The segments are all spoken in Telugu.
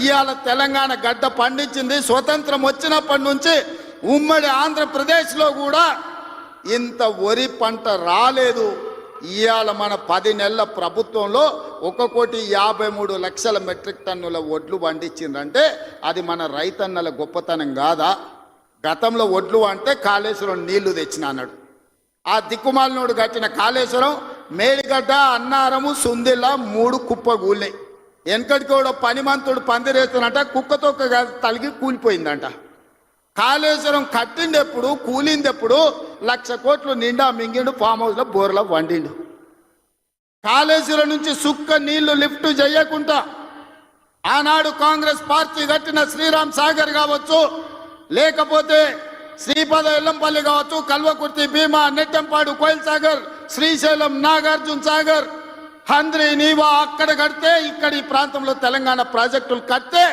ఇవాళ తెలంగాణ గడ్డ పండించింది. స్వతంత్రం వచ్చినప్పటి నుంచి ఉమ్మడి ఆంధ్రప్రదేశ్లో కూడా ఇంత వరి పంట రాలేదు. ఇవాళ మన 10 నెలల ప్రభుత్వంలో 1,53,00,000 మెట్రిక్ టన్నుల వడ్లు పండించిందంటే అది మన రైతన్నల గొప్పతనం కాదా? గతంలో వడ్లు అంటే కాళేశ్వరం నీళ్లు తెచ్చిన అన్నాడు. ఆ దిక్కుమాలినోడు కట్టిన కాళేశ్వరం మేడిగడ్డ, అన్నారము, సుందిల్ల 3 కుప్పగూలినాయి. వెనకటికి కూడా పనిమంతుడు పందిరేస్తున్నట కుక్కతో తలిగి కూలిపోయిందంట. కాళేశ్వరం కట్టిండెప్పుడు కూలిందెప్పుడు 1,00,000 కోట్లు నిండా మింగిండు, ఫామ్ హౌస్లో బోర్లో వండిండు. కాళేశ్వరం నుంచి సుక్క నీళ్లు లిఫ్ట్ చేయకుండా ఆనాడు కాంగ్రెస్ పార్టీ కట్టిన శ్రీరామ్ సాగర్ కావచ్చు, లేకపోతే శ్రీపద ఎల్లంపల్లి కావచ్చు, కల్వకుర్తి, భీమా, నెట్టంపాడు, కోయిల్ సాగర్, శ్రీశైలం, నాగార్జున సాగర్, హంద్రి, నీవా అక్కడ కడితే ఇక్కడ ఈ ప్రాంతంలో తెలంగాణ ప్రాజెక్టులు కడితే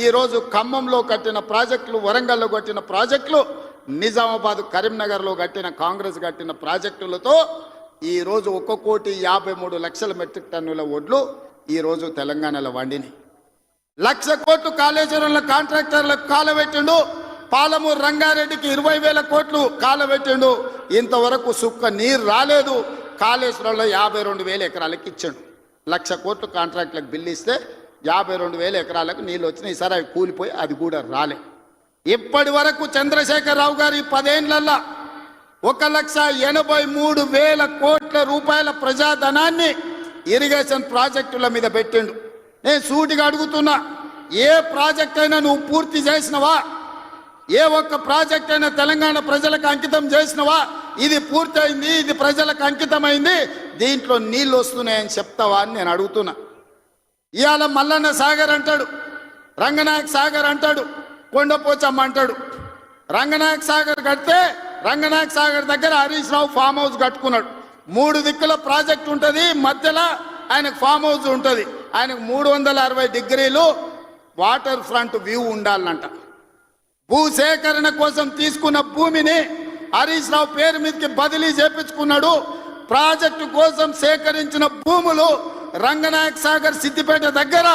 ఈరోజు ఖమ్మంలో కట్టిన ప్రాజెక్టులు, వరంగల్లో కట్టిన ప్రాజెక్టులు, నిజామాబాద్, కరీంనగర్లో కట్టిన కాంగ్రెస్ కట్టిన ప్రాజెక్టులతో ఈరోజు 1,53,00,000 మెట్రిక్ టన్నుల వడ్లు ఈరోజు తెలంగాణలో వండినాయి. 1,00,000 కోట్లు కాళేశ్వరంలో కాంట్రాక్టర్లకు కాలబెట్టిండు. పాలమూరు రంగారెడ్డికి 20,000 కోట్లు కాలబెట్టిండు. ఇంతవరకు సుక్క నీరు రాలేదు. కాళేశ్వరంలో 52,000 ఎకరాలకు ఇచ్చాడు. 1,00,000 కోట్లు కాంట్రాక్టులకు బిల్లు ఇస్తే 52,000 ఎకరాలకు నీళ్ళు వచ్చినాయి. ఈసారి అవి కూలిపోయి అది కూడా రాలే. ఇప్పటి వరకు చంద్రశేఖరరావు గారు ఈ 10 ఏళ్లలో 1,83,000 కోట్ల రూపాయల ప్రజాధనాన్ని ఇరిగేషన్ ప్రాజెక్టుల మీద పెట్టిండు. నేను సూటిగా అడుగుతున్నా, ఏ ప్రాజెక్ట్ అయినా నువ్వు పూర్తి చేసినవా? ఏ ఒక్క ప్రాజెక్ట్ అయినా తెలంగాణ ప్రజలకు అంకితం చేసినవా? ఇది పూర్తయింది, ఇది ప్రజలకు అంకితమైంది, దీంట్లో నీళ్ళు వస్తున్నాయని చెప్తావా అని నేను అడుగుతున్నా. ఇవాళ మల్లన్న సాగర్ అంటాడు, రంగనాయక సాగర్ అంటాడు, కొండపోచమ్మ అంటాడు. రంగనాయక సాగర్ కడితే రంగనాయక సాగర్ దగ్గర హరీష్ రావు ఫామ్ హౌస్ కట్టుకున్నాడు. 3 దిక్కుల ప్రాజెక్ట్ ఉంటుంది, మధ్యలో ఆయనకు ఫామ్ హౌస్ ఉంటుంది. ఆయనకు 360 డిగ్రీలు వాటర్ ఫ్రంట్ వ్యూ ఉండాలంట. భూసేకరణ కోసం తీసుకున్న భూమిని హరీష్ రావు పేరు మీదకి బదిలీ చేపించుకున్నాడు. ప్రాజెక్టు కోసం సేకరించిన భూములు రంగనాయక సాగర్, సిద్దిపేట దగ్గర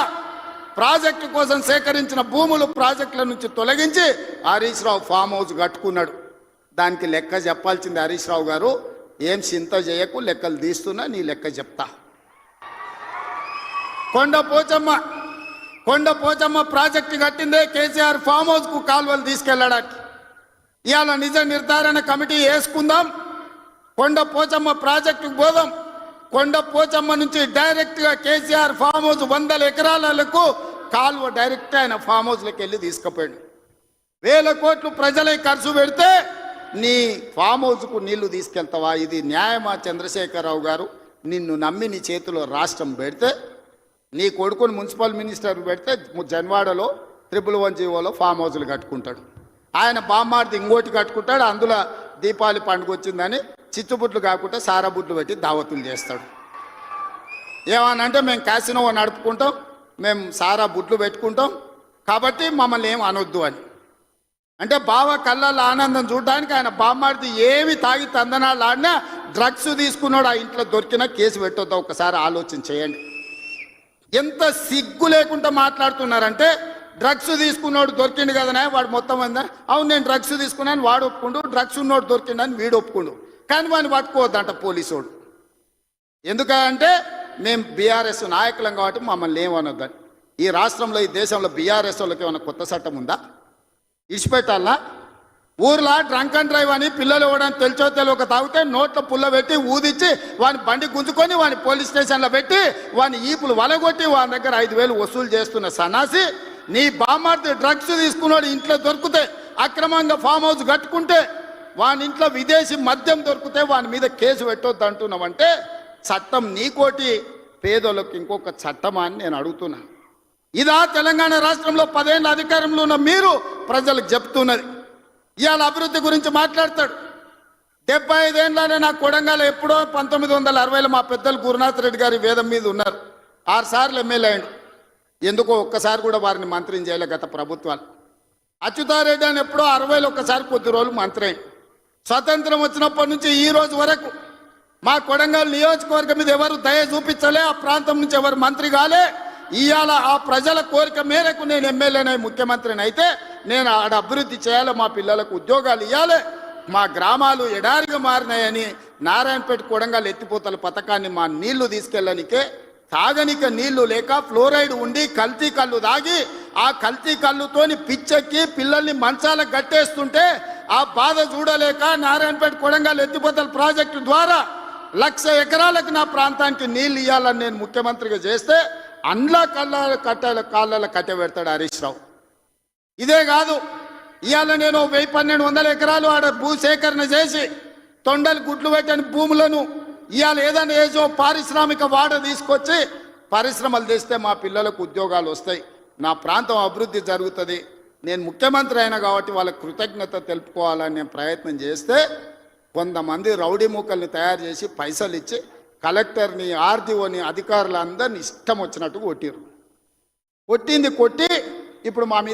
ప్రాజెక్టు కోసం సేకరించిన భూములు ప్రాజెక్టుల నుంచి తొలగించి హరీష్ రావు ఫామ్ హౌస్ కట్టుకున్నాడు. దానికి లెక్క చెప్పాల్సింది హరీష్ రావు గారు. ఏం చింత చేయకు, లెక్కలు తీస్తున్నా, నీ లెక్క చెప్తా. కొండపోచమ్మ ప్రాజెక్టు కట్టిందే కేసీఆర్ ఫామ్ హౌస్కు కాలువలు తీసుకెళ్ళడానికి. ఇవాళ నిజ నిర్ధారణ కమిటీ వేసుకుందాం, కొండపోచమ్మ ప్రాజెక్టుకు పోదాం. కొండపోచమ్మ నుంచి డైరెక్ట్గా కేసీఆర్ ఫామ్ హౌస్ 100 ఎకరాలకు కాలువ డైరెక్ట్ ఆయన ఫామ్ హౌస్లోకి వెళ్ళి తీసుకుపోయాడు. 1,000 కోట్లు ప్రజలే ఖర్చు పెడితే నీ ఫామ్ హౌస్కు నీళ్లు తీసుకెళ్తావా? ఇది న్యాయమా? చంద్రశేఖరరావు గారు, నిన్ను నమ్మి నీ చేతిలో రాష్ట్రం పెడితే, నీ కొడుకుని మున్సిపల్ మినిస్టర్ పెడితే జన్వాడలో 111 ఫామ్ హౌస్లు కట్టుకుంటాడు. ఆయన బామ్మార్ది ఇంకోటి కట్టుకుంటాడు. అందులో దీపావళి పండుగ వచ్చిందని చిచ్చుబుట్లు కాకుండా సారాబుట్లు పెట్టి దావతులు చేస్తాడు. ఏమనంటే మేము క్యాసినో నడుపుకుంటాం, మేము సారా బుట్లు పెట్టుకుంటాం, కాబట్టి మమ్మల్ని ఏం అనొద్దు అని. అంటే బావ కళ్ళల్లో ఆనందం చూడడానికి ఆయన బామ్మార్ది ఏమి తాగి తందనాలు ఆడినా డ్రగ్స్ తీసుకున్నాడు ఆ ఇంట్లో దొరికినా కేసు పెట్టొద్దా? ఒకసారి ఆలోచన చేయండి. ఎంత సిగ్గు లేకుండా మాట్లాడుతున్నారంటే, డ్రగ్స్ తీసుకున్నాడు దొరికిండు కదనే వాడు మొత్తం అందా, అవును నేను డ్రగ్స్ తీసుకున్నాను వాడు ఒప్పుకుండు, డ్రగ్స్ ఉన్నోడు దొరికిండని వీడు ఒప్పుకుండు, కానీ వాడిని పట్టుకోవద్దంట పోలీసోడు. ఎందుకంటే మేము బీఆర్ఎస్ నాయకులం కాబట్టి మమ్మల్ని ఏమనొద్దని. ఈ రాష్ట్రంలో, ఈ దేశంలో బీఆర్ఎస్ వాళ్ళకి ఏమైనా కొత్త చట్టం ఉందా? ఇడిచిపెట్టాలనా? ఊర్లో డ్రంక్ అండ్ డ్రైవ్ అని పిల్లలు ఇవ్వడానికి తెలిచో తెలియక తాగితే నోట్లో పుల్ల పెట్టి ఊదిచ్చి వాని బండి గుంజుకొని వాని పోలీస్ స్టేషన్లో పెట్టి వాని ఈపులు వలగొట్టి వాని దగ్గర 5,000 వసూలు చేస్తున్న సన్నాసి, నీ బామ్మార్ది డ్రగ్స్ తీసుకున్నాడు ఇంట్లో దొరికితే, అక్రమంగా ఫామ్ హౌస్ కట్టుకుంటే, వాని ఇంట్లో విదేశీ మద్యం దొరికితే వాని మీద కేసు పెట్టొద్దు అంటున్నావంటే చట్టం నీకోటి, పేదోళ్ళకి ఇంకొక చట్టమా అని నేను అడుగుతున్నా. ఇదా తెలంగాణ రాష్ట్రంలో 10 ఏళ్ళ అధికారంలో ఉన్న మీరు ప్రజలకు చెప్తున్నది? ఇవాళ అభివృద్ధి గురించి మాట్లాడతాడు. 75 ఏళ్ళనే నా కొడంగల్ ఎప్పుడో 1960లో మా పెద్దలు గురునాథ్ రెడ్డి గారి వేదం మీద ఉన్నారు. 6 సార్లు ఎమ్మెల్యే అయ్యాడు. ఎందుకో ఒక్కసారి కూడా వారిని మంత్రిని చేయలే గత ప్రభుత్వాలు. అచ్యుతారెడ్డి అని ఎప్పుడో 60లో ఒక్కసారి కొద్ది రోజులు మంత్రి అయ్యాడు. స్వతంత్రం వచ్చినప్పటి నుంచి ఈ రోజు వరకు మా కొడంగల్ నియోజకవర్గం మీద ఎవరు దయ చూపించలే, ఆ ప్రాంతం నుంచి ఎవరు మంత్రి కాలే. ఇవాళ ఆ ప్రజల కోరిక మేరకు నేను ఎమ్మెల్యేనై ముఖ్యమంత్రిని అయితే నేను ఆడ అభివృద్ధి చేయాలి, మా పిల్లలకు ఉద్యోగాలు ఇవ్వాలి, మా గ్రామాలు ఎడారిగా మారినాయని నారాయణపేట కొడంగల్ ఎత్తిపోతల పథకాన్ని మా నీళ్లు తీసుకెళ్ళనికే తాగనిక నీళ్లు లేక ఫ్లోరైడ్ ఉండి కల్తీ కళ్ళు తాగి ఆ కల్తీ కళ్ళుతోని పిచ్చెక్కి పిల్లల్ని మంచాలకు గట్టేస్తుంటే ఆ బాధ చూడలేక నారాయణపేట కొడంగల్ ఎత్తిపోతల ప్రాజెక్టు ద్వారా 1,00,000 ఎకరాలకు నా ప్రాంతానికి నీళ్ళు ఇవ్వాలని నేను ముఖ్యమంత్రిగా చేస్తే అండ్ల కాళ్ళ కట్టె పెడతాడు హరీష్ రావు. ఇదే కాదు, ఇవాళ నేను 1,100 ఎకరాలు ఆడ భూసేకరణ చేసి తొండలు గుడ్లు పెట్టని భూములను ఇవాళ ఏదైనా ఏజో పారిశ్రామిక వాడ తీసుకొచ్చి పరిశ్రమలు తెస్తే మా పిల్లలకు ఉద్యోగాలు వస్తాయి, నా ప్రాంతం అభివృద్ధి జరుగుతుంది. నేను ముఖ్యమంత్రి అయినా కాబట్టి వాళ్ళకి కృతజ్ఞత తెలుపుకోవాలని నేను ప్రయత్నం చేస్తే కొంతమంది రౌడీ మూకల్ని తయారు చేసి పైసలు ఇచ్చి కలెక్టర్ని ఆర్డీఓని అధికారులందరినీ ఇష్టం వచ్చినట్టు కొట్టింది. కొట్టి ఇప్పుడు మా మీద